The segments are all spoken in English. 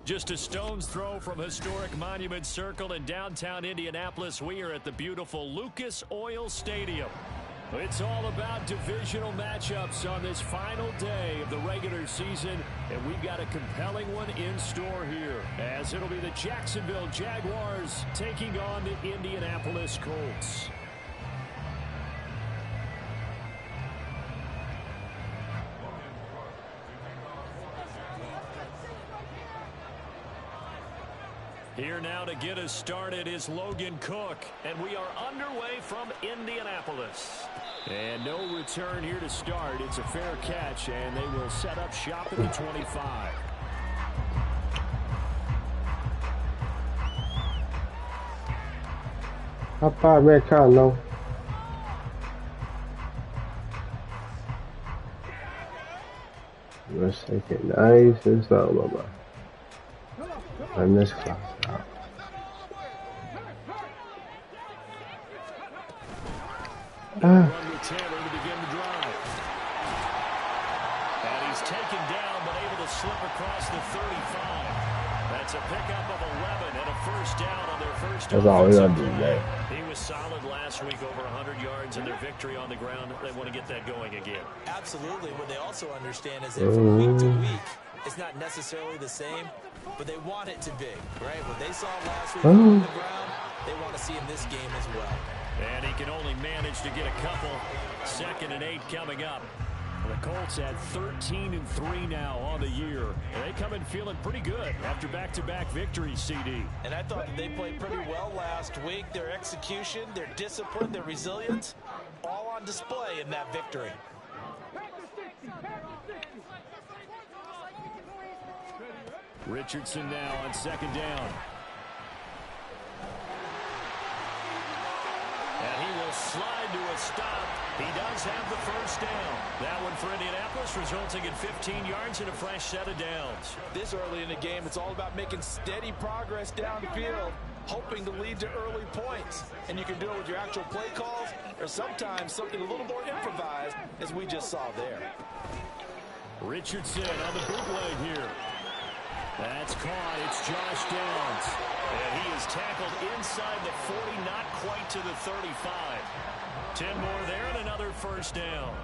Just a stone's throw from historic Monument Circle in downtown Indianapolis. We are at the beautiful Lucas Oil Stadium. It's all about divisional matchups on this final day of the regular season, and we've got a compelling one in store here, as it'll be the Jacksonville Jaguars taking on the Indianapolis Colts. Here now to get us started is Logan Cook, and we are underway from Indianapolis. And no return here to start. It's a fair catch, and they will set up shop at the 25. Rapaz, mercado não. Let's take it nice and slow, mama. Run this clock out. Run with Taylor to begin the drive. And he's taken down, but able to slip across the 35. That's a pickup of 11 and a first down on their first offensive play. He was solid last week, over 100 yards in their victory on the ground. They want to get that going again. Absolutely. What they also understand is that from week to week, it's not necessarily the same, but they want it to be, right? What they saw last week on the ground, they want to see in this game as well. And he can only manage to get a couple. 2nd and 8 coming up. The Colts at 13-3 now on the year. And they come in feeling pretty good after back-to-back victories, CD. And I thought that they played pretty well last week. Their execution, their discipline, their resilience, all on display in that victory. Richardson now on 2nd down. And he will slide to a stop. He does have the first down. That one for Indianapolis, resulting in 15 yards and a fresh set of downs. This early in the game, it's all about making steady progress downfield, hoping to lead to early points. And you can do it with your actual play calls or sometimes something a little more improvised, as we just saw there. Richardson on the bootleg here. That's caught. It's Josh Downs. And he is tackled inside the 40, not quite to the 35. 10 more there and another first down.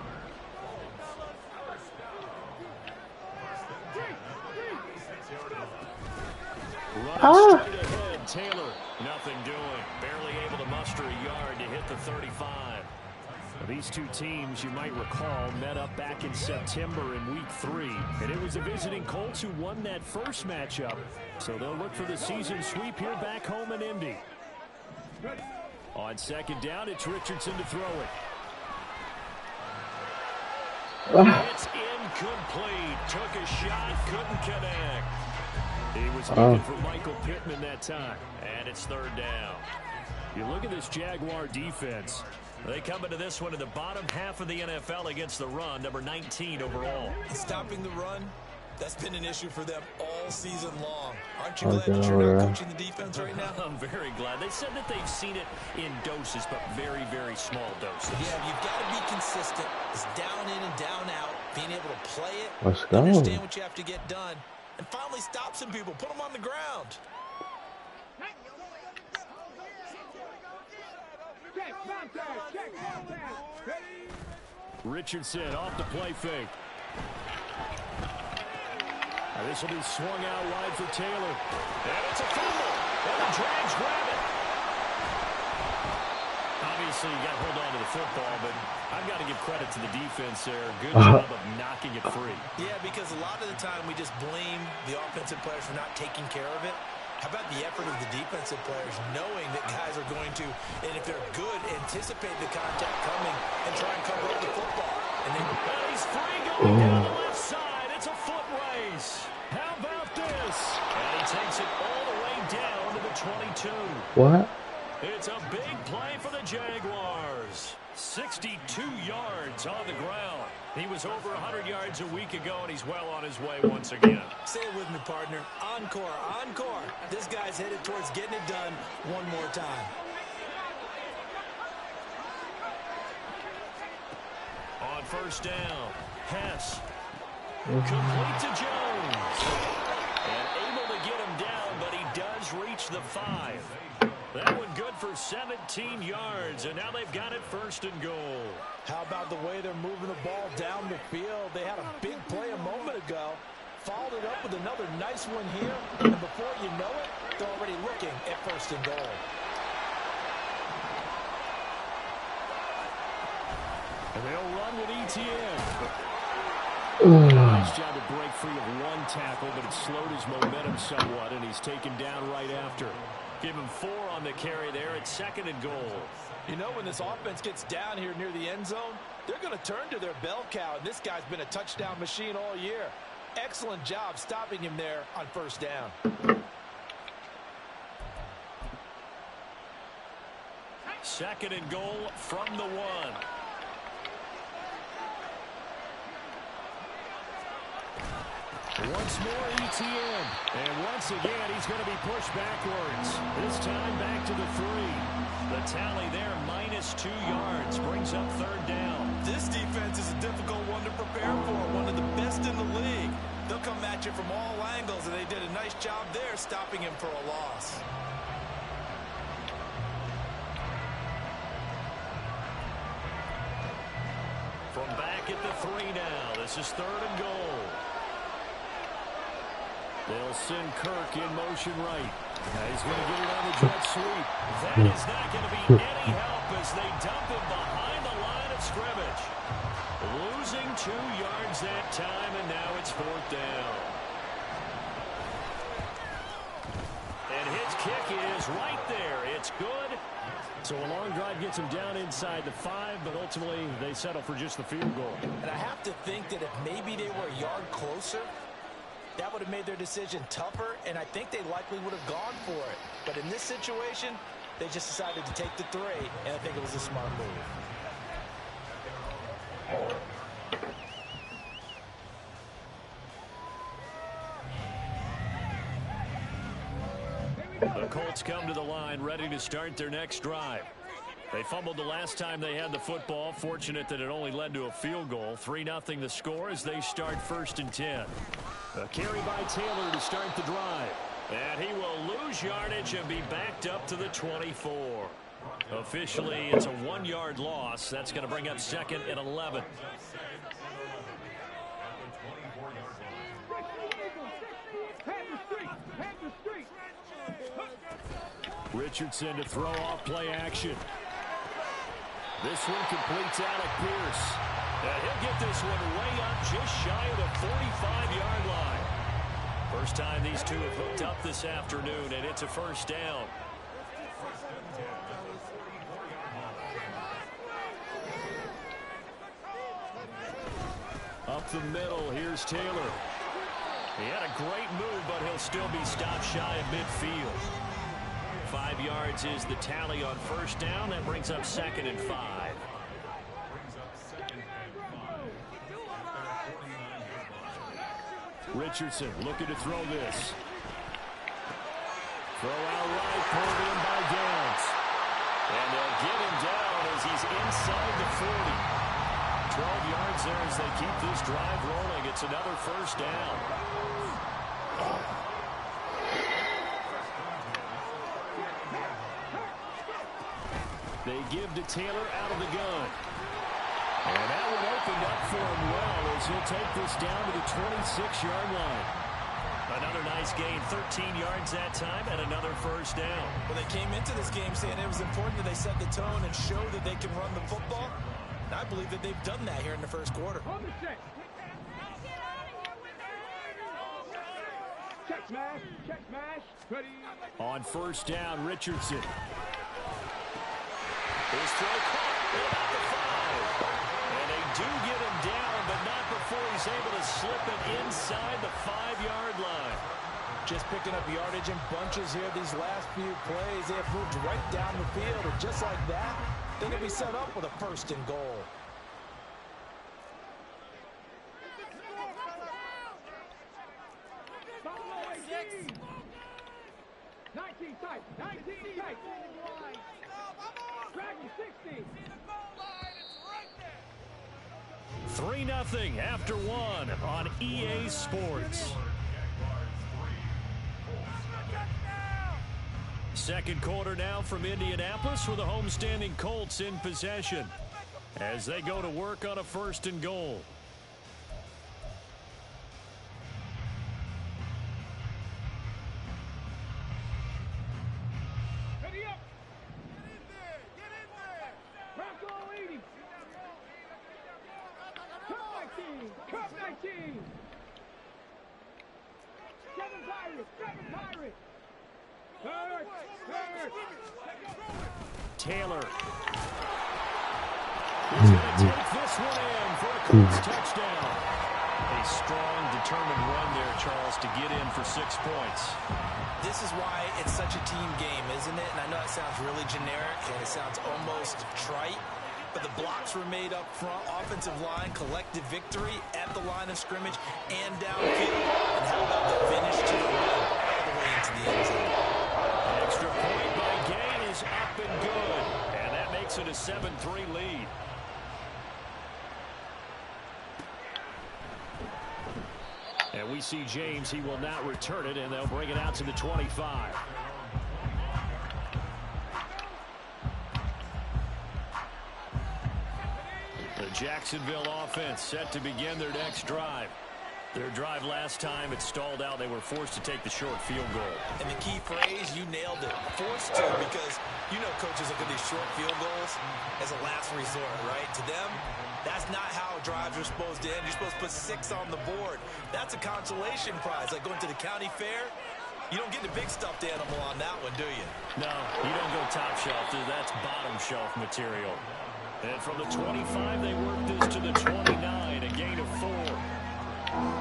Running straight ahead, Taylor. Nothing doing. Barely able to muster a yard to hit the 35. These two teams, you might recall, met up back in September in Week 3. And it was the visiting Colts who won that first matchup. So they'll look for the season sweep here back home in Indy. On 2nd down, it's Richardson to throw it. It's incomplete. Took a shot, couldn't connect. He was looking for Michael Pittman that time. And it's 3rd down. You look at this Jaguar defense. They come into this one in the bottom half of the NFL against the run, number 19 overall. Stopping the run, that's been an issue for them all season long. Aren't you glad that you're not coaching the defense right now? I'm very glad. They said that they've seen it in doses, but very, very small doses. Yeah, you've got to be consistent. It's down in and down out, being able to play it, Let's go. Understand what you have to get done, and finally stop some people, put them on the ground. Richardson off the play fake. This will be swung out wide for Taylor. And it's a fumble. And the Jags grab it. Obviously, you got to hold on to the football, but I've got to give credit to the defense there. Good job of knocking it free. Yeah, because a lot of the time we just blame the offensive players for not taking care of it. How about the effort of the defensive players knowing that guys are going to, and if they're good, anticipate the contact coming and try and cover up the football. And then he's free going down the left side. It's a foot race. How about this? And he takes it all the way down to the 22. What? It's a big play for the Jaguars. 62 yards on the ground. He was over 100 yards a week ago, and he's well on his way once again. Say it with me, partner. Encore, encore. This guy's headed towards getting it done one more time. On 1st down, Hess. Complete to Jones. And able to get reach the 5. That one good for 17 yards, and now they've got it 1st and goal. How about the way they're moving the ball down the field? They had a big play a moment ago. Followed it up with another nice one here. And before you know it, they're already looking at 1st and goal. And they'll run with ETN. Nice job to break free of one tackle, but it slowed his momentum somewhat, and he's taken down right after. Give him 4 on the carry there at 2nd and goal. You know, when this offense gets down here near the end zone, they're going to turn to their bell cow, and this guy's been a touchdown machine all year. Excellent job stopping him there on 1st down. 2nd and goal from the 1. Once more ETN. And once again, he's going to be pushed backwards. This time back to the 3. The tally there, -2 yards, brings up 3rd down. This defense is a difficult one to prepare for, one of the best in the league. They'll come at you from all angles, and they did a nice job there stopping him for a loss. From back at the 3 now, this is 3rd and goal. They'll send Kirk in motion right. Now he's going to get it on the jet sweep. That is not going to be any help as they dump him behind the line of scrimmage. Losing 2 yards that time, and now it's 4th down. And his kick is right there. It's good. So a long drive gets him down inside the 5, but ultimately they settle for just the field goal. And I have to think that if maybe they were a yard closer, that would have made their decision tougher, and I think they likely would have gone for it. But in this situation, they just decided to take the 3, and I think it was a smart move. The Colts come to the line ready to start their next drive. They fumbled the last time they had the football. Fortunate that it only led to a field goal. 3-0 the score as they start 1st and 10. A carry by Taylor to start the drive. And he will lose yardage and be backed up to the 24. Officially, it's a 1-yard loss. That's going to bring up 2nd and 11. Richardson to throw off play action. This one completes Alec Pierce. And he'll get this one way up just shy of the 45-yard line. First time these two have hooked up this afternoon, and it's a 1st down. Up the middle, here's Taylor. He had a great move, but he'll still be stopped shy of midfield. 5 yards is the tally on 1st down. That brings up 2nd and 5. Richardson looking to throw this. Throw out right, pulled in by Downs. And they'll get him down as he's inside the 40. 12 yards there as they keep this drive rolling. It's another 1st down. They give to Taylor out of the gun. And that one opened up for him well as he'll take this down to the 26-yard line. Another nice gain, 13 yards that time, and another 1st down. Well, they came into this game saying it was important that they set the tone and show that they can run the football. And I believe that they've done that here in the 1st quarter. Check smash, ready. On 1st down, Richardson. His throw caught about the 5. And they do get him down, but not before he's able to slip it inside the 5-yard line. Just picking up yardage in bunches here these last few plays. They have moved right down the field, and just like that, they're going to be set up with a 1st and goal. Tight, 19 tight. 3-0 after 1 on EA Sports. second quarter now from Indianapolis with the homestanding Colts in possession as they go to work on a 1st and goal. Ready up. Get in there. Bronco leading. Cup 19. Seven Pirates. Third. Taylor. He's going to take this one in for a Colts touchdown. A strong, determined run there, Charles, to get in for 6 points. This is why it's such a team game, isn't it? And I know it sounds really generic and it sounds almost trite, but the blocks were made up front, offensive line, collective victory at the line of scrimmage and downfield. And how about the finish to the run all the way into the end zone? An extra point by Gain is up and good, and that makes it a 7-3 lead. And we see James, he will not return it, and they'll bring it out to the 25. The Jacksonville offense set to begin their next drive. Their drive last time, it stalled out. They were forced to take the short field goal. And the key phrase, you nailed it. Forced to, because you know coaches look at these short field goals as a last resort, right? To them, that's not how drives are supposed to end. You're supposed to put 6 on the board. That's a consolation prize, like going to the county fair. You don't get the big stuffed animal on that one, do you? No, you don't go top shelf. That's bottom shelf material. And from the 25, they work this to the 29, a gain of 4.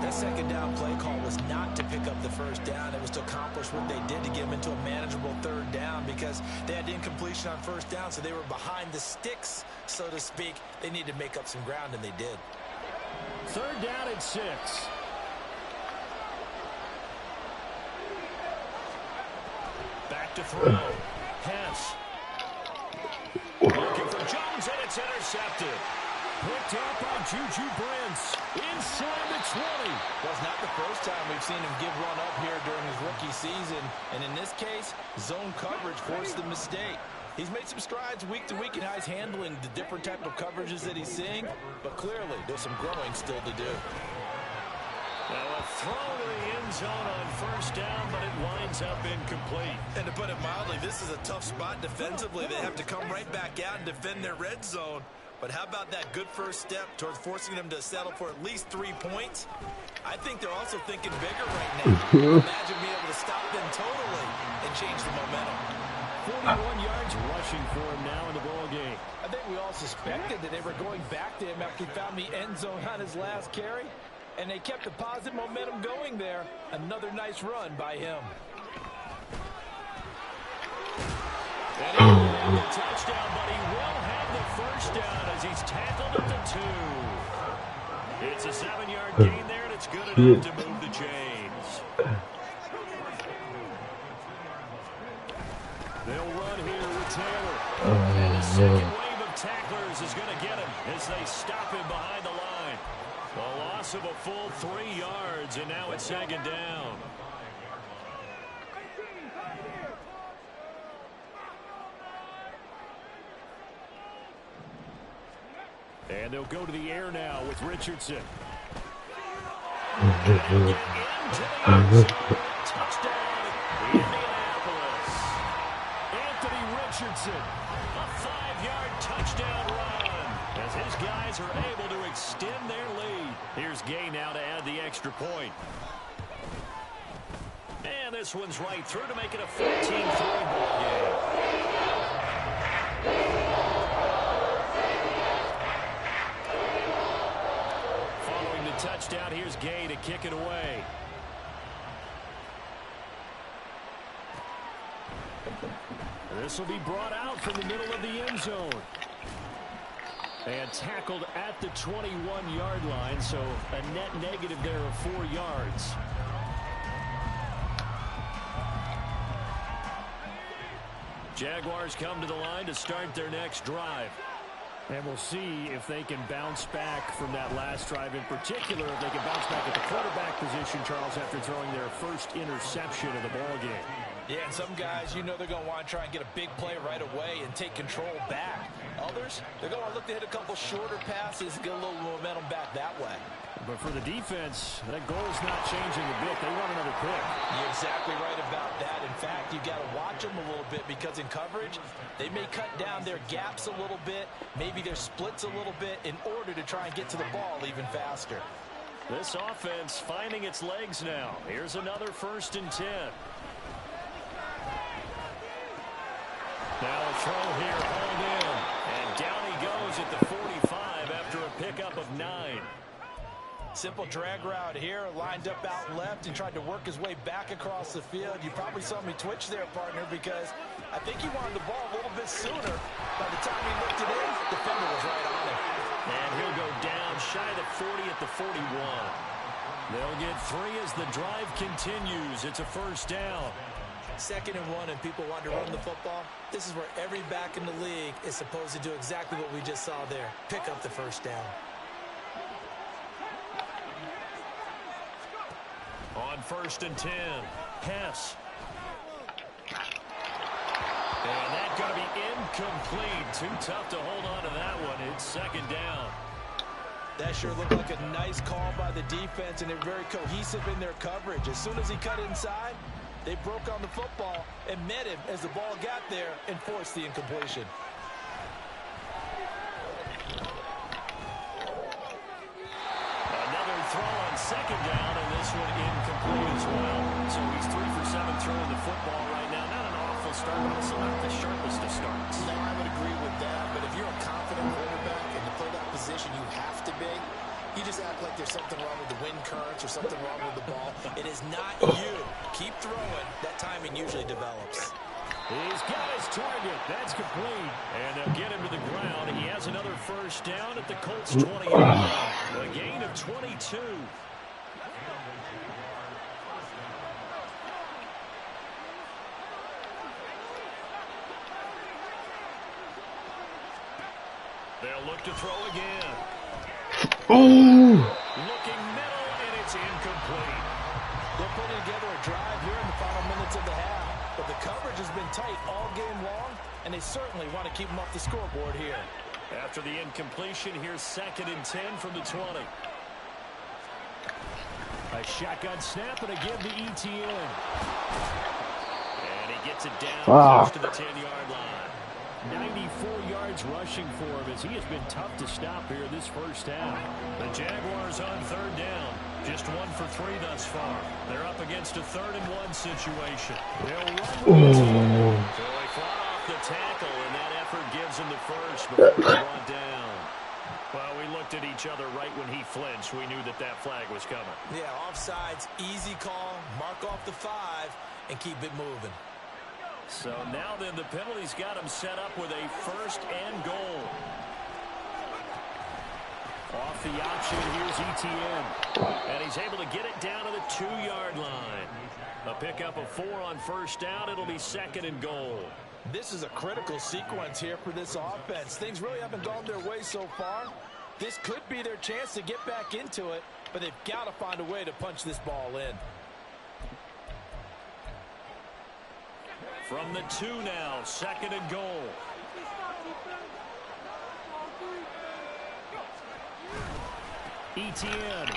That second down play call was not to pick up the first down. It was to accomplish what they did to get them into a manageable 3rd down because they had incompletion on 1st down, so they were behind the sticks, so to speak. They needed to make up some ground, and they did. 3rd down and 6. Back to throw. Hess. Looking for Jones, and it's intercepted. Picked up by Juju Brents. Inside the 20. Well, it's not the first time we've seen him give one up here during his rookie season. And in this case, zone coverage forced the mistake. He's made some strides week to week in how he's handling the different type of coverages that he's seeing. But clearly, there's some growing still to do. Now a throw to the end zone on 1st down, but it winds up incomplete. And to put it mildly, this is a tough spot defensively. They have to come right back out and defend their red zone. But how about that good first step towards forcing them to settle for at least 3 points? I think they're also thinking bigger right now. Imagine being able to stop them totally and change the momentum. 41 yards rushing for him now in the ball game. I think we all suspected that they were going back to him after he found the end zone on his last carry. And they kept the positive momentum going there. Another nice run by him. And he will have the touchdown, but he will have the 1st down as he's tackled at the 2. It's a 7-yard gain there, and it's good enough to move the chains. They'll run here with Taylor. And the second wave of tacklers is going to get him as they stop him behind the line. A loss of a full 3 yards, and now it's 2nd down. And they'll go to the air now with Richardson. Touchdown, Indianapolis. Anthony Richardson, a 5-yard touchdown run as his guys are able to extend their lead. Here's Gay now to add the extra point. And this one's right through to make it a 14-3 ball game. Touchdown, here's Gay to kick it away. This will be brought out from the middle of the end zone. And tackled at the 21-yard line, so a net negative there of 4 yards. Jaguars come to the line to start their next drive. And we'll see if they can bounce back from that last drive, in particular, if they can bounce back at the quarterback position, Charles, after throwing their first interception of the ball game. Yeah, and some guys, they're going to want to try and get a big play right away and take control back. Others, they're going to look to hit a couple shorter passes and get a little momentum back that way. But for the defense, that goal's not changing a bit. They want another pick. You're exactly right about that. In fact, you've got to watch them a little bit because in coverage, they may cut down their gaps a little bit, maybe their splits a little bit in order to try and get to the ball even faster. This offense finding its legs now. Here's another 1st and 10. Now a throw here, hauled in. And down he goes at the 45 after a pickup of 9. Simple drag route here, lined up out left and tried to work his way back across the field. You probably saw me twitch there, partner, because I think he wanted the ball a little bit sooner. By the time he looked it in, the defender was right on him. And he'll go down shy of the 40 at the 41. They'll get 3 as the drive continues. It's a 1st down. 2nd and 1, and people want to run the football. This is where every back in the league is supposed to do exactly what we just saw there. Pick up the 1st down. On 1st and 10, Hess. And that's going to be incomplete. Too tough to hold on to that one. It's 2nd down. That sure looked like a nice call by the defense, and they're very cohesive in their coverage. As soon as he cut inside, they broke on the football and met him as the ball got there and forced the incompletion. Another throw on 2nd down, and this one incomplete as well. So he's 3 for 7 throwing the football right now. Not an awful start, but also not the sharpest of starts. No, I would agree with that, but if you're a confident quarterback and to play that position you have to be, you just act like there's something wrong with the wind currents or something wrong with the ball. It is not you. Keep throwing. That timing usually develops. He's got his target. That's complete. And they'll get him to the ground. He has another 1st down at the Colts 20. A gain of 22. They'll look to throw again. Looking middle, and it's incomplete. They're putting together a drive here in the final minutes of the half. But the coverage has been tight all game long, and they certainly want to keep them off the scoreboard here. After the incompletion, here's 2nd and 10 from the 20. A shotgun snap and a give to ETN. And he gets it down close to the 10-yard line. 94 yards rushing for him as he has been tough to stop here this 1st half. The Jaguars on 3rd down. Just 1 for 3 thus far. They're up against a 3rd and 1 situation. They'll run with it. So they fought off the tackle, and that effort gives them the 1st before he's brought down. Well, we looked at each other right when he flinched. We knew that that flag was coming. Yeah, offsides, easy call, mark off the 5, and keep it moving. So now then, the penalty's got him set up with a 1st and goal. Off the option, here's ETN. And he's able to get it down to the 2-yard line. A pickup of 4 on 1st down. It'll be 2nd and goal. This is a critical sequence here for this offense. Things really haven't gone their way so far. This could be their chance to get back into it, but they've got to find a way to punch this ball in. From the 2 now, 2nd and goal. ETN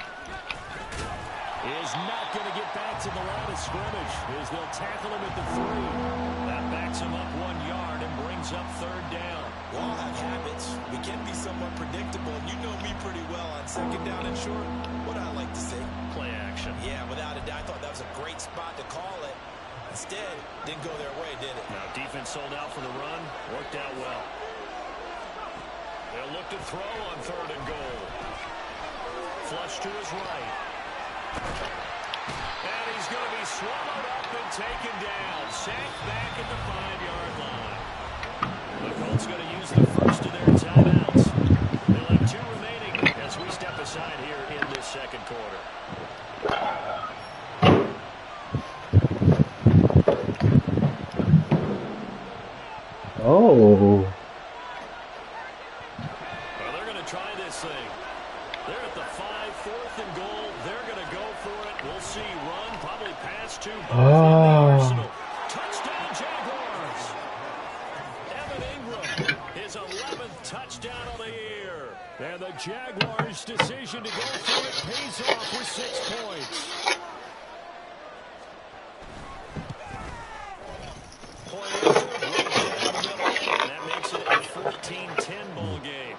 is not going to get back to the line of scrimmage as they'll tackle him at the 3. That backs him up 1 yard and brings up 3rd down. We all have habits. We can be somewhat predictable. You know me pretty well on 2nd down and short. What I like to say? Play action. Yeah, without a doubt. I thought that was a great spot to call it. Instead, didn't go their way, did it? Now, defense sold out for the run. Worked out well. They'll look to throw on 3rd and goal. Flush to his right. And he's going to be swallowed up and taken down. Sacked back at the 5-yard line. The Colts going to use the first of their timeouts. They'll have 2 remaining as we step aside here in this 2nd quarter. Oh. Well, they're going to try this thing. They're at the 5, 4th and goal. They're going to go for it. We'll see. Run, probably pass to Arsenal. Touchdown, Jaguars. Evan Ingram, his 11th touchdown of the year. And the Jaguars' decision to go for it pays off with 6 points. Point after, right down the middle. And that makes it a 14-10 ball game.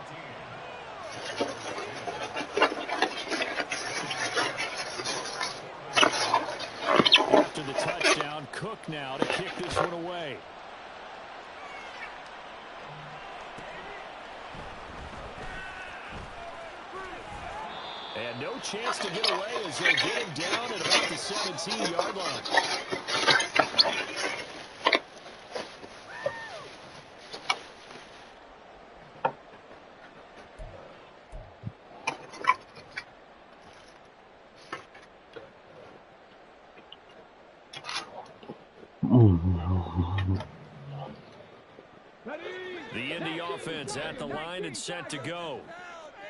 After the touchdown, Cook now to kick this one away. And no chance to get away as they'll get him down at about the 17-yard line. The Indy offense at the line and set to go.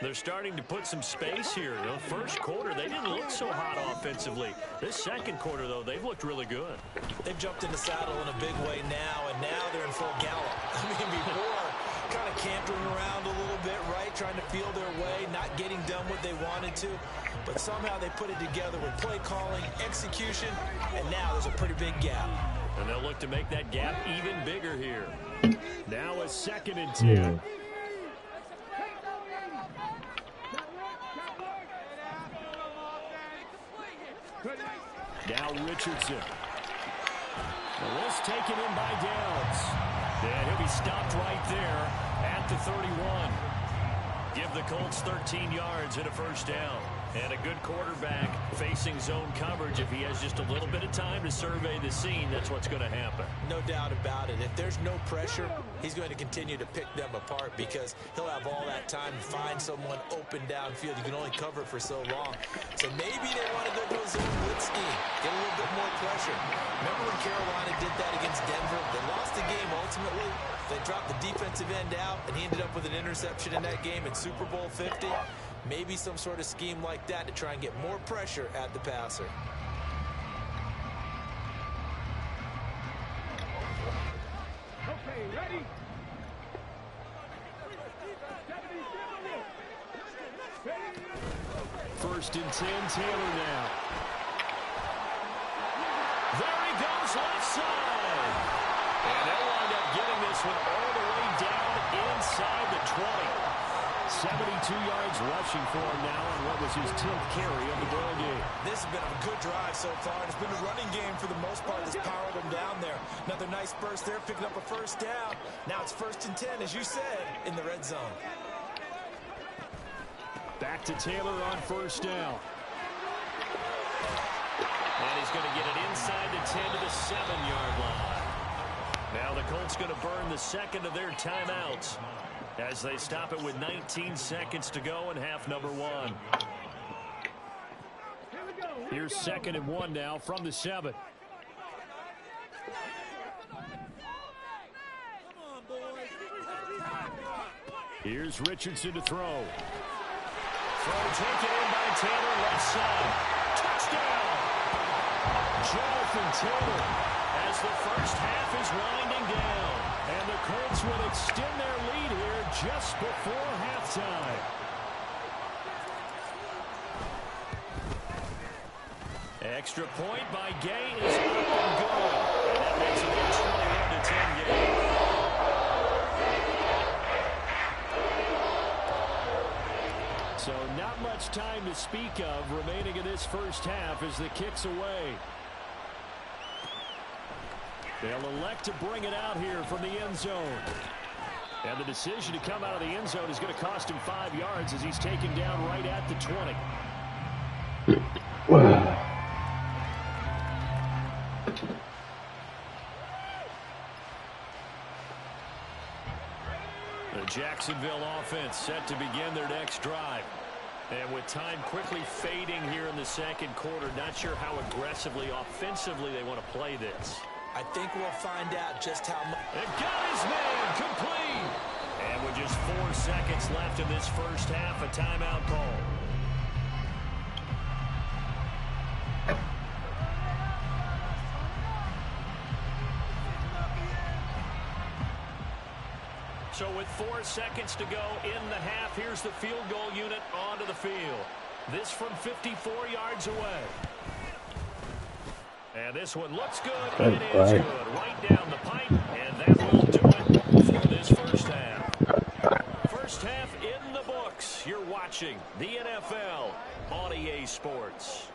They're starting to put some space here. The first quarter, they didn't look so hot offensively. This second quarter, though, they've looked really good. They've jumped in the saddle in a big way now, and now they're in full gallop. I mean, before, kind of cantering around a little bit, right, trying to feel their way, not getting done what they wanted to. But somehow they put it together with play calling, execution, and now there's a pretty big gap. And they'll look to make that gap even bigger here. Now a 2nd and 10. Now Richardson. The list taken in by Downs. And he'll be stopped right there at the 31. Give the Colts 13 yards and a first down. And a good quarterback facing zone coverage. If he has just a little bit of time to survey the scene, that's what's going to happen. No doubt about it. If there's no pressure, he's going to continue to pick them apart because he'll have all that time to find someone open downfield. You can only cover it for so long. So maybe they want to go to a zone blitz scheme, get a little bit more pressure. Remember when Carolina did that against Denver? They lost the game ultimately. They dropped the defensive end out, and he ended up with an interception in that game in Super Bowl 50. Maybe some sort of scheme like that to try and get more pressure at the passer. Okay, ready? First and 10, Taylor now. There he goes, left side. And they'll wind up getting this one all the way down inside the 20. 72 yards rushing for him now on what was his 10th carry of the ball game. This has been a good drive so far. It's been a running game for the most part that's powered him down there. Another nice burst there, picking up a first down. Now it's 1st and 10, as you said, in the red zone. Back to Taylor on first down. And he's going to get it inside the 10 to the 7-yard line. Now the Colts going to burn the second of their timeouts as they stop it with 19 seconds to go in half number 1. Here's 2nd and 1 now from the 7. Here's Richardson to throw. Throw taken in by Taylor, left side. Touchdown! Jonathan Taylor as the first half is winding down. And the Colts will extend their lead here just before halftime. Extra point by Gay is up and good. And that makes it a 21-10 game. So not much time to speak of remaining in this first half as the kick's away. They'll elect to bring it out here from the end zone. And the decision to come out of the end zone is going to cost him 5 yards as he's taken down right at the 20. The Jacksonville offense set to begin their next drive. And with time quickly fading here in the second quarter, not sure how aggressively, offensively they want to play this. I think we'll find out just how much. They've got his man complete. And with just 4 seconds left in this first half, a timeout call. With 4 seconds to go in the half, here's the field goal unit onto the field. This from 54 yards away. And this one looks good. It is good. Right down the pipe, and that will do it for this first half. First half in the books. You're watching the NFL on EA Sports.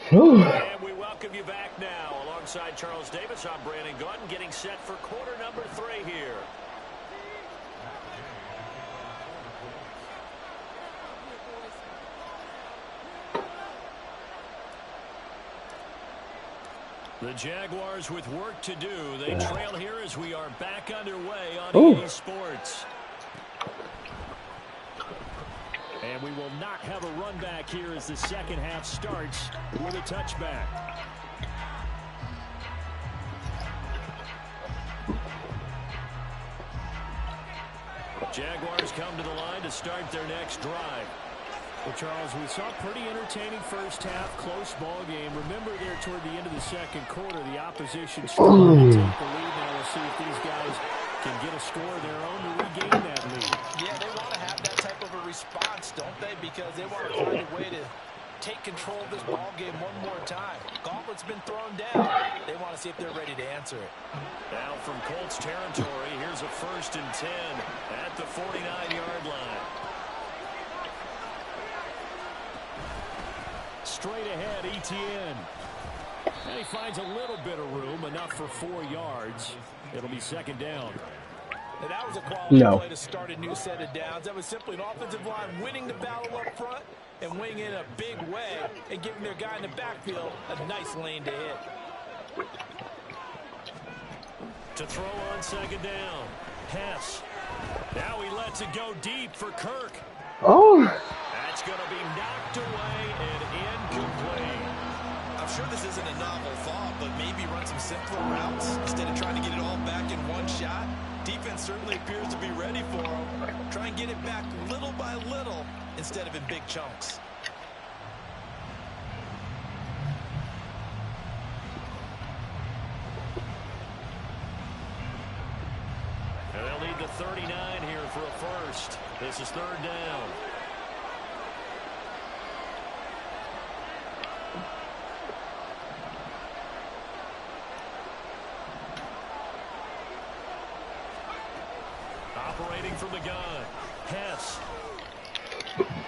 Whew. And we welcome you back now. Alongside Charles Davis, I'm Brandon Gordon, getting set for quarter number 3 here. The Jaguars with work to do. They trail here as we are back underway on EA Sports. And we will not have a run back here as the second half starts with a touchback. Jaguars come to the line to start their next drive. Well, Charles, we saw a pretty entertaining first half, close ball game. Remember there toward the end of the second quarter, the opposition struggled to take the lead. Now we'll see if these guys can get a score of their own to regain that lead. Yeah, they want to have that type of a response, don't they? Because they want to find a way to take control of this ball game one more time. Gauntlet's been thrown down. They want to see if they're ready to answer it. Now from Colts territory, here's a 1st and 10 at the 49-yard line. Straight ahead, Etienne. And he finds a little bit of room, enough for 4 yards. It'll be second down. Now that was a quality play to start a new set of downs. That was simply an offensive line winning the battle up front and winning in a big way and giving their guy in the backfield a nice lane to hit. To throw on second down. Hess. Now he lets it go deep for Kirk. Oh. That's going to be knocked away and incomplete. I'm sure this isn't a novel thought, but maybe run some simpler routes instead of trying to get it all back in one shot. Defense certainly appears to be ready for him. Try and get it back little by little instead of in big chunks. And they'll need the 39 here for a first. This is 3rd down. Operating from the gun. Hess.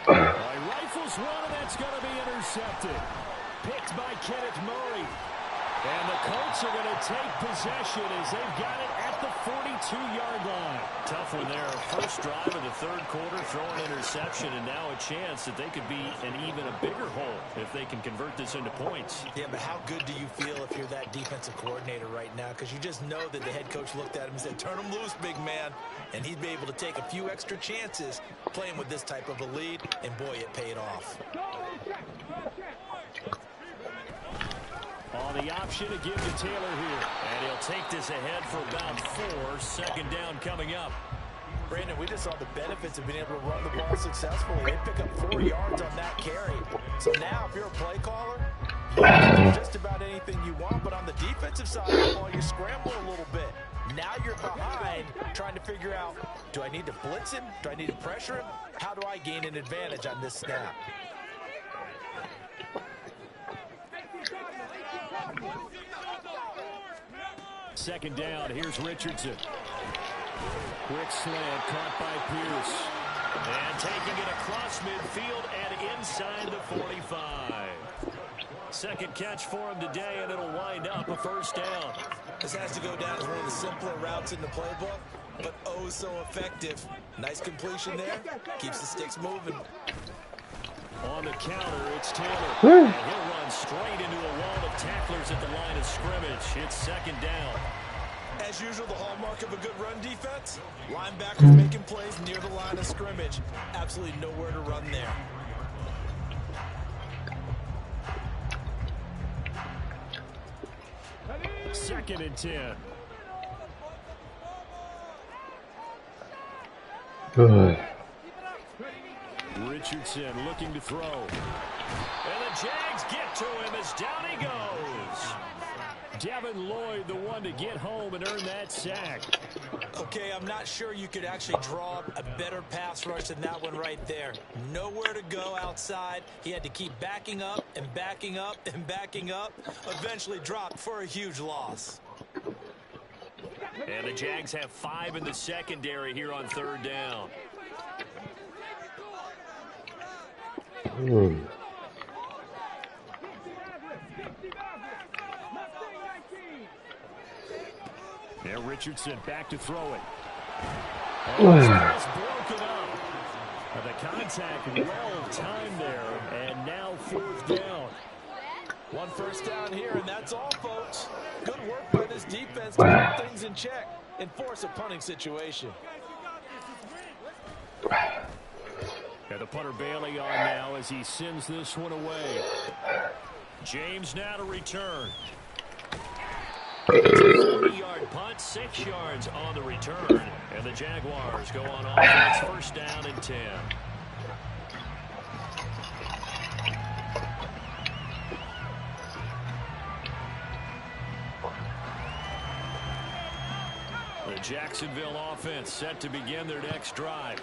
Rifles one, and that's going to be intercepted. Picked by Kenneth Murray. And the Colts are going to take possession as they've got it at the 42-yard line. Tough one there. First drive of the 3rd quarter, throwing interception, and now a chance that they could be in even a bigger hole if they can convert this into points. Yeah, but how good do you feel if you're that defensive coordinator right now? Because you just know that the head coach looked at him and said, turn him loose, big man. And he'd be able to take a few extra chances playing with this type of a lead, and boy, it paid off. On the option to give to Taylor here. And he'll take this ahead for about 4. Second down coming up. Brandon, we just saw the benefits of being able to run the ball successfully. They pick up 4 yards on that carry. So now, if you're a play caller, you can do just about anything you want. But on the defensive side of the ball, you scramble a little bit. Now you're behind, trying to figure out, do I need to blitz him? Do I need to pressure him? How do I gain an advantage on this snap? Second down, here's Richardson. Quick slant caught by Pierce. And taking it across midfield and inside the 45. Second catch for him today, and it'll wind up a first down. This has to go down as one of the simpler routes in the playbook, but oh so effective. Nice completion there. Keeps the sticks moving. On the counter, it's Taylor. And he'll run straight into a wall of tacklers at the line of scrimmage. It's second down. As usual, the hallmark of a good run defense, linebackers making plays near the line of scrimmage. Absolutely nowhere to run there. 2nd and 10. Richardson looking to throw. And the Jags get to him as down he goes. Devin Lloyd, the one to get home and earn that sack. Okay, I'm not sure you could actually draw a better pass rush than that one right there. Nowhere to go outside. He had to keep backing up and backing up and backing up. Eventually dropped for a huge loss. And the Jags have 5 in the secondary here on 3rd down. And Richardson back to throw it. And it's broken up. The contact well timed there. And now 4th down. 1 first down here, and that's all, folks. Good work by this defense to keep things in check and force a punting situation. And the punter Bailey on now as he sends this one away. James now to return. It's a 40-yard punt, 6 yards on the return. And the Jaguars go on offense, 1st down and 10. The Jacksonville offense set to begin their next drive.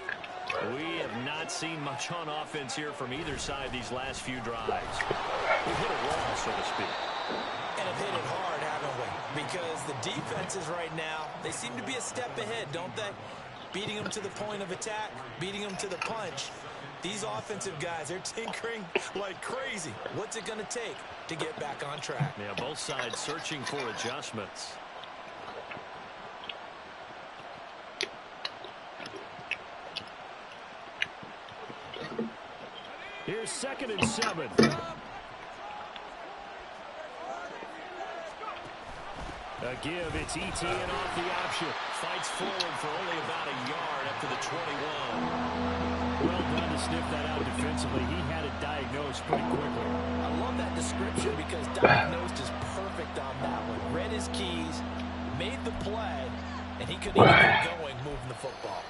We have not seen much on offense here from either side these last few drives. We've hit a wall, so to speak. And have hit it hard, haven't we? Because the defenses right now, they seem to be a step ahead, don't they? Beating them to the point of attack, beating them to the punch. These offensive guys, they're tinkering like crazy. What's it going to take to get back on track? Yeah, both sides searching for adjustments. Here's 2nd and 7. A give, it's ETN off the option. Fights forward for only about a yard up to the 21. Well done to sniff that out defensively. He had it diagnosed pretty quickly. I love that description because diagnosed is perfect on that one. Read his keys, made the play, and he couldn't even get going moving the football.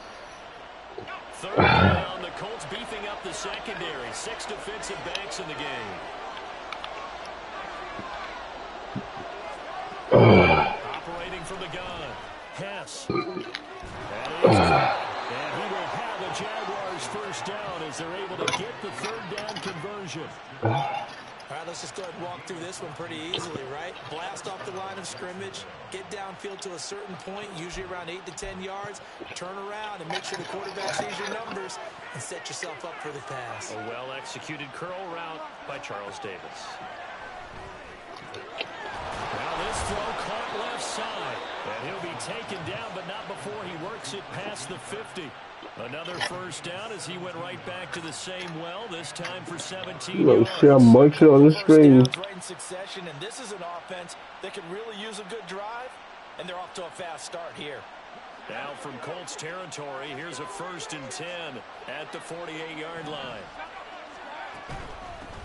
3rd down, the Colts beefing up the secondary. 6 defensive backs in the game. Operating from the gun, Hess. That is, and he will have the Jaguars 1st down as they're able to get the 3rd down conversion. All right, let's just go ahead and walk through this one pretty easily, right? Blast off the line of scrimmage, get downfield to a certain point, usually around 8 to 10 yards, turn around and make sure the quarterback sees your numbers and set yourself up for the pass. A well-executed curl route by Charles Davis. Now this throw caught left side, and he'll be taken down, but not before he works it past the 50. Another 1st down as he went right back to the same well, this time for 17 yards. See how much on the screen. Right in succession, and this is an offense that can really use a good drive, and they're off to a fast start here. Now from Colts territory, here's a 1st and 10 at the 48-yard line.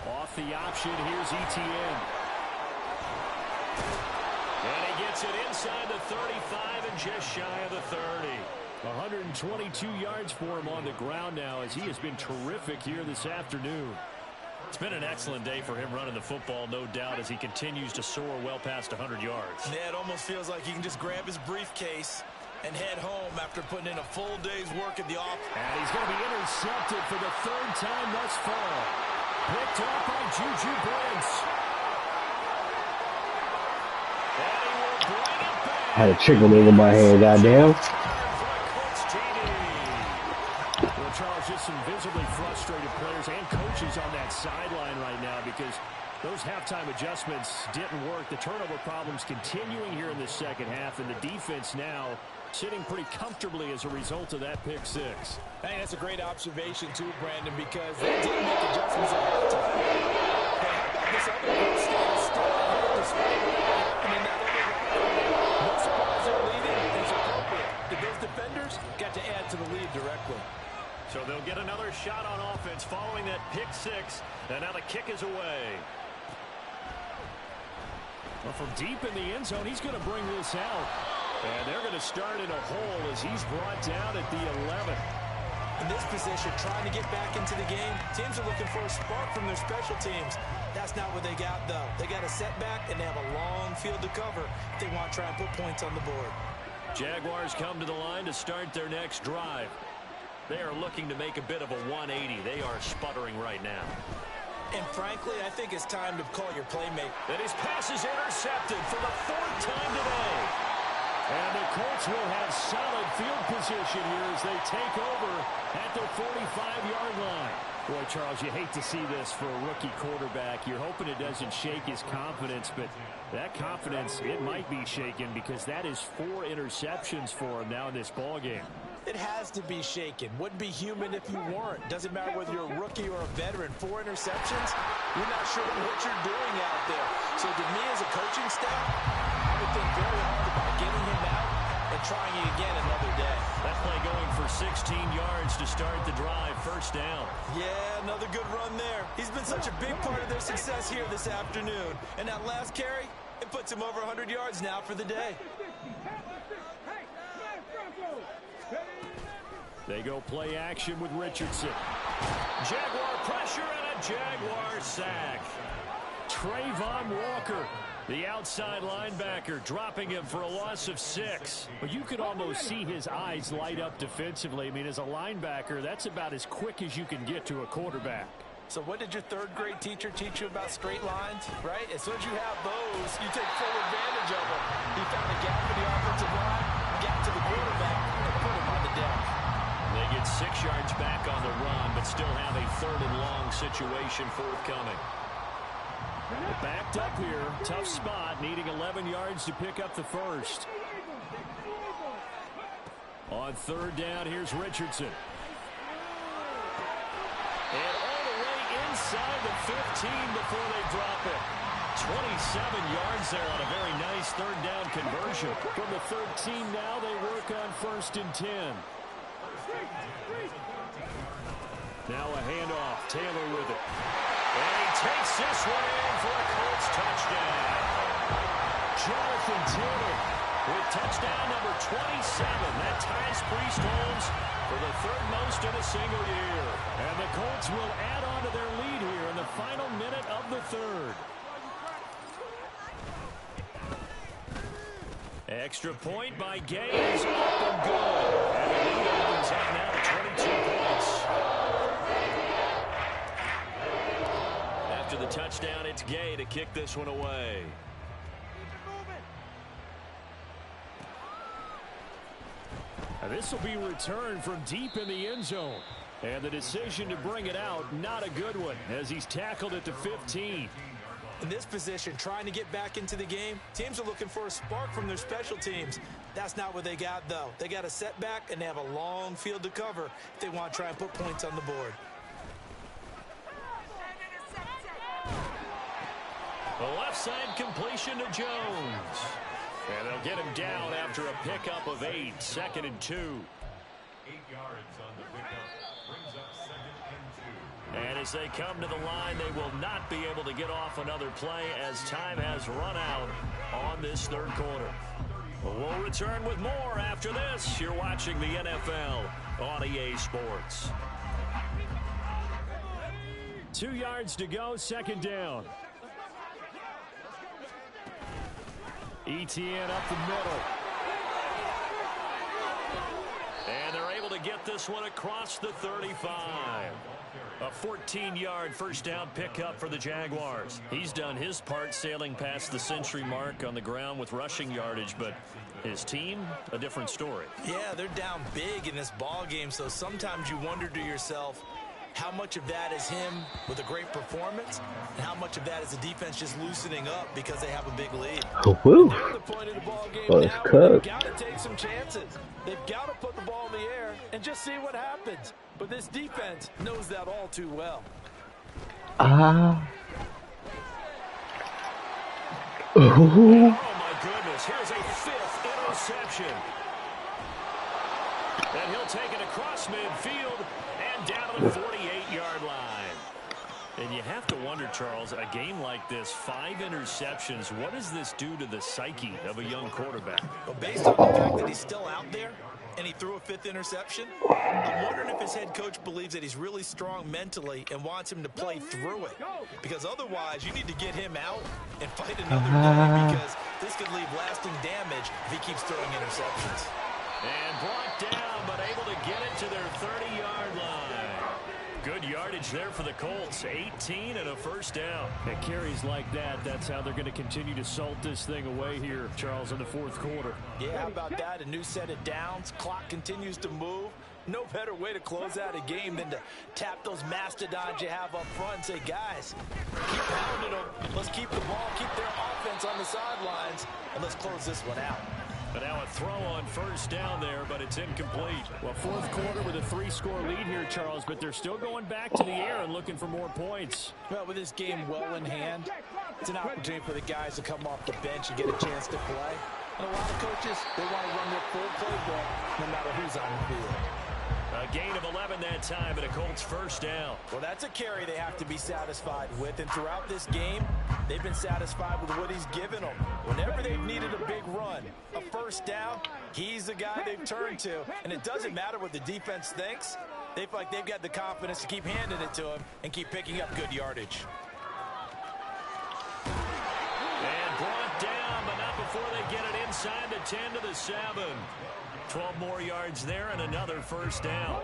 Off the option, here's ETN. And he gets it inside the 35 and just shy of the 30. 122 yards for him on the ground now as he has been terrific here this afternoon. It's been an excellent day for him running the football, no doubt, as he continues to soar well past 100 yards. Yeah, it almost feels like he can just grab his briefcase and head home after putting in a full day's work at the office. And he's going to be intercepted for the 3rd time thus far. Picked up by Juju Brents. And he will bring it back. I had a chicken wing in my hand, goddamn. Well, Charles, just some visibly frustrated players and coaches on that sideline right now because those halftime adjustments didn't work. The turnover problems continuing here in the 2nd half, and the defense now sitting pretty comfortably as a result of that pick 6. Hey, that's a great observation too, Brandon, because they didn't make adjustments at halftime. This other group stands still ahead despite and then that other no surprise they're leading. It's appropriate. Those defenders got to add to the lead directly. So they'll get another shot on offense following that pick 6, and now the kick is away. Well, from deep in the end zone, he's going to bring this out. And they're going to start in a hole as he's brought down at the 11. In this position, trying to get back into the game, teams are looking for a spark from their special teams. That's not what they got, though. They got a setback, and they have a long field to cover if they want to try and put points on the board. Jaguars come to the line to start their next drive. They are looking to make a bit of a 180. They are sputtering right now. And frankly, I think it's time to call your playmaker. And his pass is intercepted for the 4th time today. And the Colts will have solid field position here as they take over at the 45-yard line. Boy, Charles, you hate to see this for a rookie quarterback. You're hoping it doesn't shake his confidence, but that confidence, it might be shaken because that is 4 interceptions for him now in this ballgame. It has to be shaken. Wouldn't be human if you weren't. Doesn't matter whether you're a rookie or a veteran. 4 interceptions, you're not sure what you're doing out there. So to me as a coaching staff, I would think very hard about getting him out and trying it again another day. That play going for 16 yards to start the drive. First down. Yeah, another good run there. He's been such a big part of their success here this afternoon. And that last carry, it puts him over 100 yards now for the day. They go play action with Richardson. Jaguar pressure and a Jaguar sack. Trayvon Walker, the outside linebacker, dropping him for a loss of 6. But you could almost see his eyes light up defensively. I mean, as a linebacker, that's about as quick as you can get to a quarterback. So what did your 3rd grade teacher teach you about straight lines, right? As soon as you have those, you take full advantage of them. He found a gap in the offensive line, got to the quarterback, and put him on the deck. They get 6 yards back on the run, but still have a 3rd and long situation forthcoming. Backed up here, tough spot, needing 11 yards to pick up the first. On 3rd down, here's Richardson. And all the way inside the 15 before they drop it. 27 yards there on a very nice 3rd down conversion. From the 13 now, they work on 1st and 10. Now a handoff. Taylor with it. And he takes this one in for a Colts touchdown. Jonathan Taylor with touchdown number 27. That ties Priest Holmes for the 3rd most in a single year. And the Colts will add on to their lead here in the final minute of the 3rd. Extra point by Gaines, up and good. And the lead opens up now to 22 points. After the touchdown, it's Gay to kick this one away. Now this will be returned from deep in the end zone. And the decision to bring it out, not a good one, as he's tackled at the 15. In this position, trying to get back into the game, teams are looking for a spark from their special teams. That's not what they got, though. They got a setback, and they have a long field to cover if they want to try and put points on the board. The left side completion to Jones. And they'll get him down after a pickup of 8, 2nd and 2. 8 yards on the pickup, brings up 2nd and 2. And as they come to the line, they will not be able to get off another play as time has run out on this 3rd quarter. We'll return with more after this. You're watching the NFL on EA Sports. 2 yards to go, 2nd down. Etienne up the middle. And they're able to get this one across the 35. A 14-yard first down pickup for the Jaguars. He's done his part sailing past the century mark on the ground with rushing yardage, but his team, a different story. Yeah, they're down big in this ball game, so sometimes you wonder to yourself, how much of that is him with a great performance, and how much of that is the defense just loosening up because they have a big lead? Oh, woo. They're at the point of the ball game Well, now it's where they've cooked. got to take some chances. They've got to put the ball in the air and just see what happens. But this defense knows that all too well. Ah. Oh, my goodness. Here's a 5th interception. And he'll take it across midfield and down to the 48-yard line. And you have to wonder, Charles, a game like this, 5 interceptions, what does this do to the psyche of a young quarterback? Well, based on the fact that he's still out there and he threw a 5th interception, I'm wondering if his head coach believes that he's really strong mentally and wants him to play through it. Because otherwise, you need to get him out and fight another day, because this could leave lasting damage if he keeps throwing interceptions. And brought down, but able to get it to their 30-yard line. Good yardage there for the Colts. 18 and a first down. And carries like that, that's how they're going to continue to salt this thing away here, Charles, in the 4th quarter. Yeah, how about that? A new set of downs. Clock continues to move. No better way to close out a game than to tap those mastodons you have up front and say, guys, keep pounding them. Let's keep the ball, keep their offense on the sidelines, and let's close this one out. But now a throw on first down there, but it's incomplete. Well, 4th quarter with a 3-score lead here, Charles, but they're still going back to the air and looking for more points. Well, with this game well in hand, it's an opportunity for the guys to come off the bench and get a chance to play. And a lot of coaches, they want to run their full playbook no matter who's on the field. A gain of 11 that time, and a Colts first down. Well, that's a carry they have to be satisfied with. And throughout this game, they've been satisfied with what he's given them. Whenever they've needed a big run, a first down, he's the guy they've turned to. And it doesn't matter what the defense thinks. They feel like they've got the confidence to keep handing it to him and keep picking up good yardage. And brought down, but not before they get it inside the 10 to the 7. 12 more yards there and another first down.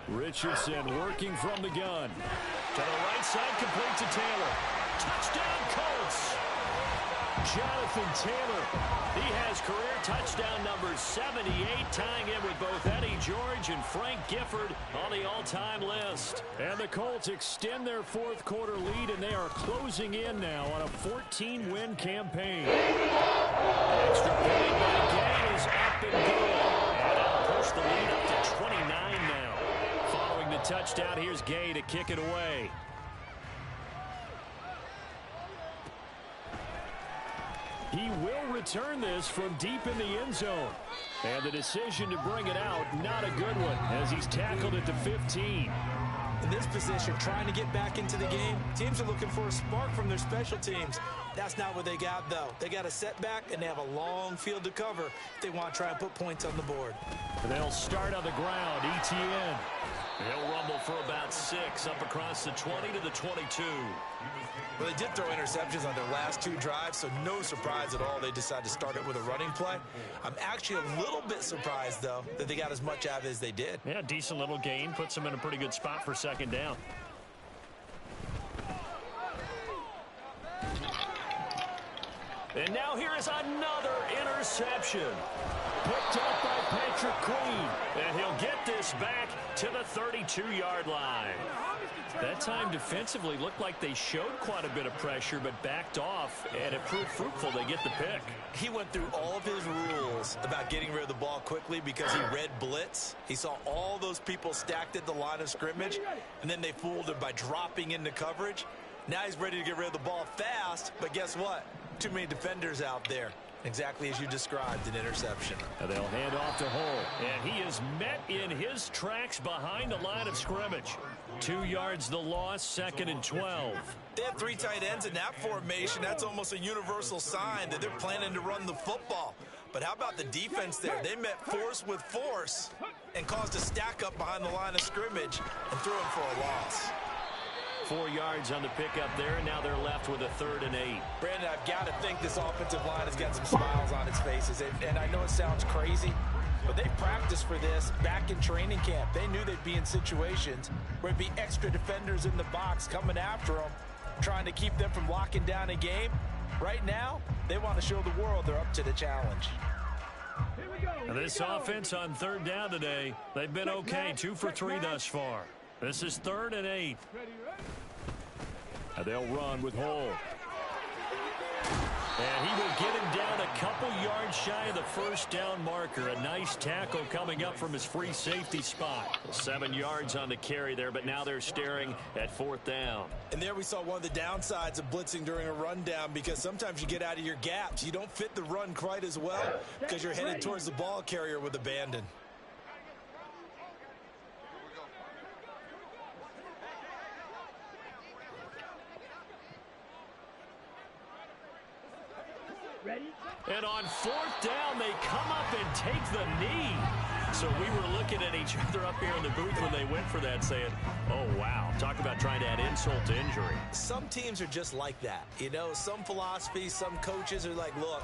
Richardson working from the gun. To the right side, complete to Taylor. Touchdown, Colts! Jonathan Taylor. He has career touchdown number 78, tying in with both Eddie George and Frank Gifford on the all-time list. And the Colts extend their 4th quarter lead, and they are closing in now on a 14-win campaign. Extra point by Gay is up and good. And that'll push the lead up to 29 now. Following the touchdown, here's Gay to kick it away. He will return this from deep in the end zone. And the decision to bring it out, not a good one, as he's tackled at the 15. In this position, trying to get back into the game, teams are looking for a spark from their special teams. That's not what they got, though. They got a setback, and they have a long field to cover if they want to try and put points on the board. They'll start on the ground, ETN. He'll rumble for about 6 up across the 20 to the 22. Well, they did throw interceptions on their last 2 drives, so no surprise at all they decided to start it with a running play. I'm actually a little bit surprised, though, that they got as much out of it as they did. Yeah, decent little gain. Puts them in a pretty good spot for second down. And now here is another interception. Picked up by Patrick Queen. And he'll get this back to the 32-yard line. That time defensively looked like they showed quite a bit of pressure but backed off, and it proved fruitful. They get the pick. He went through all of his rules about getting rid of the ball quickly because he read blitz. He saw all those people stacked at the line of scrimmage, and then they fooled him by dropping into coverage. Now he's ready to get rid of the ball fast, but guess what? Too many defenders out there. Exactly as you described, an interception. And they'll hand off to Hull. And he is met in his tracks behind the line of scrimmage. 2 yards the loss, 2nd and 12. They have 3 tight ends in that formation. That's almost a universal sign that they're planning to run the football. But how about the defense there? They met force with force and caused a stack up behind the line of scrimmage and threw him for a loss. 4 yards on the pickup there, and now they're left with a 3rd and 8. Brandon, I've got to think this offensive line has got some smiles on its faces. And I know it sounds crazy, but they practiced for this back in training camp. They knew they'd be in situations where it'd be extra defenders in the box coming after them, trying to keep them from locking down a game. Right now, they want to show the world they're up to the challenge. And this offense on 3rd down today, they've been okay, 2 for 3 thus far. This is 3rd and 8. And they'll run with Hull. And he will get him down a couple yards shy of the first down marker. A nice tackle coming up from his free safety spot. 7 yards on the carry there, but now they're staring at 4th down. And there we saw one of the downsides of blitzing during a rundown, because sometimes you get out of your gaps. You don't fit the run quite as well because you're headed towards the ball carrier with abandon. And on fourth down, they come up and take the knee. So we were looking at each other up here in the booth when they went for that saying, oh, wow, talk about trying to add insult to injury. Some teams are just like that. You know, some philosophies, some coaches are like, look,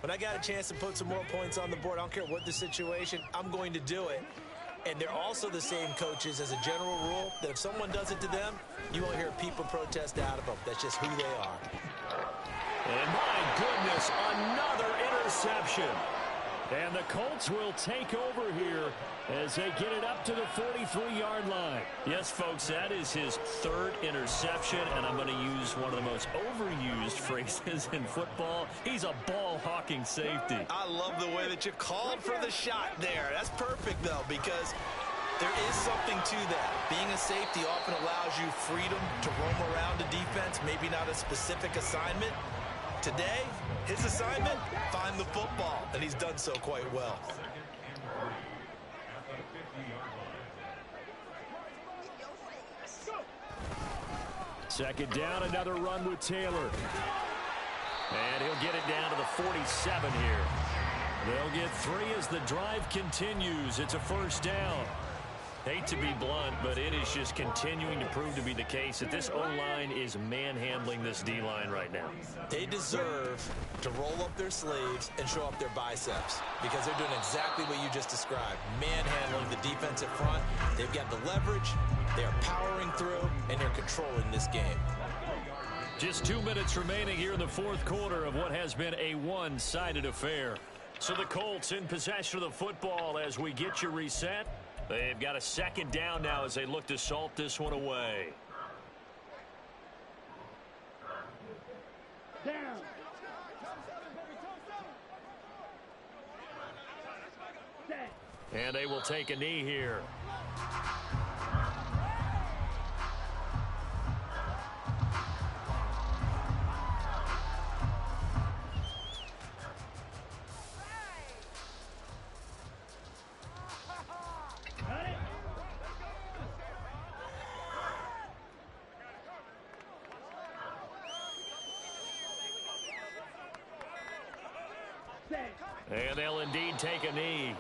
when I got a chance to put some more points on the board, I don't care what the situation, I'm going to do it. And they're also the same coaches as a general rule that if someone does it to them, you won't hear people protest out of them. That's just who they are. And my goodness, another interception. And the Colts will take over here as they get it up to the 43-yard line. Yes, folks, that is his third interception, and I'm going to use one of the most overused phrases in football. He's a ball-hawking safety. I love the way that you called for the shot there. That's perfect, though, because there is something to that. Being a safety often allows you freedom to roam around the defense, maybe not a specific assignment. Today, his assignment, find the football, and he's done so quite well. Second down, another run with Taylor. And he'll get it down to the 47 here. They'll get 3 as the drive continues. It's a first down. Hate to be blunt, but it is just continuing to prove to be the case that this O-line is manhandling this D-line right now. They deserve to roll up their sleeves and show up their biceps because they're doing exactly what you just described, manhandling the defensive front. They've got the leverage, they're powering through, and they're controlling this game. Just 2 minutes remaining here in the fourth quarter of what has been a one-sided affair. So the Colts in possession of the football as we get you reset. They've got a second down now as they look to salt this one away. Down. And they will take a knee here. And they'll indeed take a knee.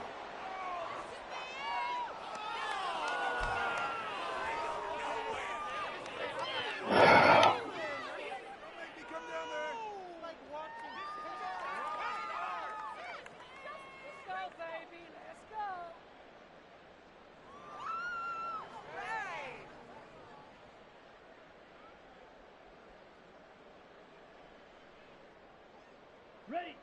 Ready.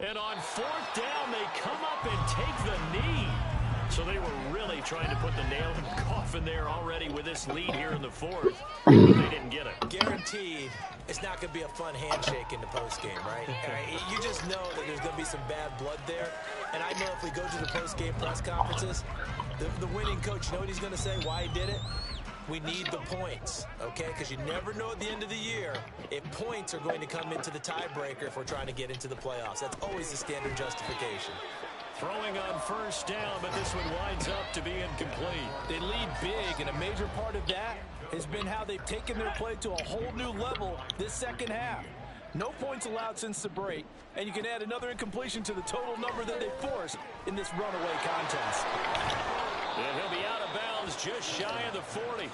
And on fourth down, they come up and take the knee. So they were really trying to put the nail in the coffin there already with this lead here in the fourth. But they didn't get it. Guaranteed, it's not going to be a fun handshake in the postgame, right? You just know that there's going to be some bad blood there. And I know if we go to the postgame press conferences, the winning coach, you know what he's going to say, why he did it? We need the points, okay? Because you never know at the end of the year if points are going to come into the tiebreaker if we're trying to get into the playoffs. That's always the standard justification. Throwing on first down, but this one winds up to be incomplete. They lead big, and a major part of that has been how they've taken their play to a whole new level this second half. No points allowed since the break, and you can add another incompletion to the total number that they forced in this runaway contest. And he'll be out of bounds just shy of the 40.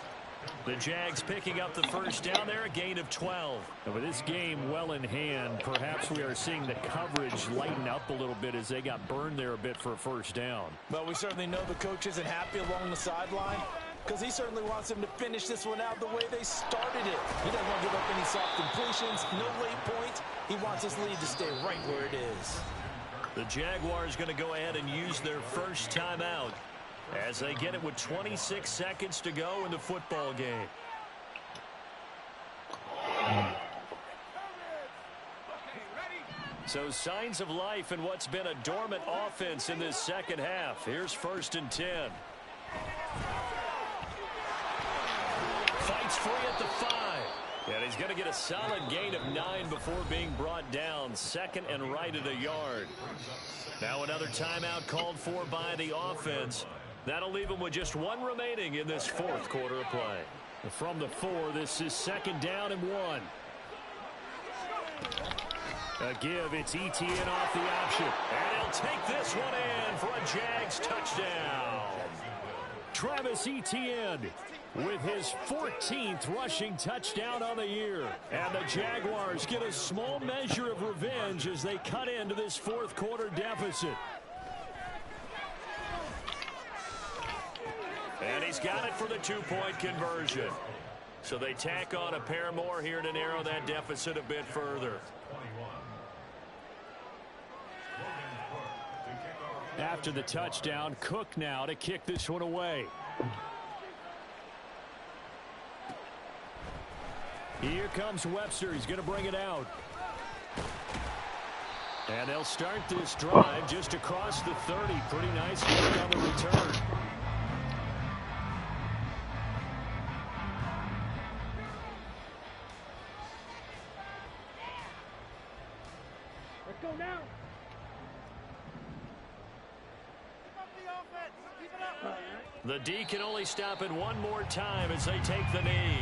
The Jags picking up the first down there, a gain of 12. And with this game well in hand, perhaps we are seeing the coverage lighten up a little bit as they got burned there a bit for a first down. Well, we certainly know the coach isn't happy along the sideline because he certainly wants them to finish this one out the way they started it. He doesn't want to give up any soft completions, no late points. He wants his lead to stay right where it is. The Jaguars going to go ahead and use their first timeout as they get it with 26 seconds to go in the football game. So signs of life in what's been a dormant offense in this second half. Here's 1st and 10. Fights free at the 5. And he's going to get a solid gain of 9 before being brought down. 2nd and right at a yard. Now another timeout called for by the offense. That'll leave him with just 1 remaining in this 4th quarter of play. From the 4, this is 2nd down and 1. A give, it's Etienne off the option. And he'll take this one in for a Jags touchdown. Travis Etienne with his 14th rushing touchdown on the year. And the Jaguars get a small measure of revenge as they cut into this 4th quarter deficit. And he's got it for the 2-point conversion. So they tack on a pair more here to narrow that deficit a bit further. After the touchdown, Cook now to kick this one away. Here comes Webster. He's going to bring it out. And they'll start this drive just across the 30. Pretty nice work on the return. Let's go now. Keep up the offense. Keep it up. The D can only stop it one more time as they take the knee.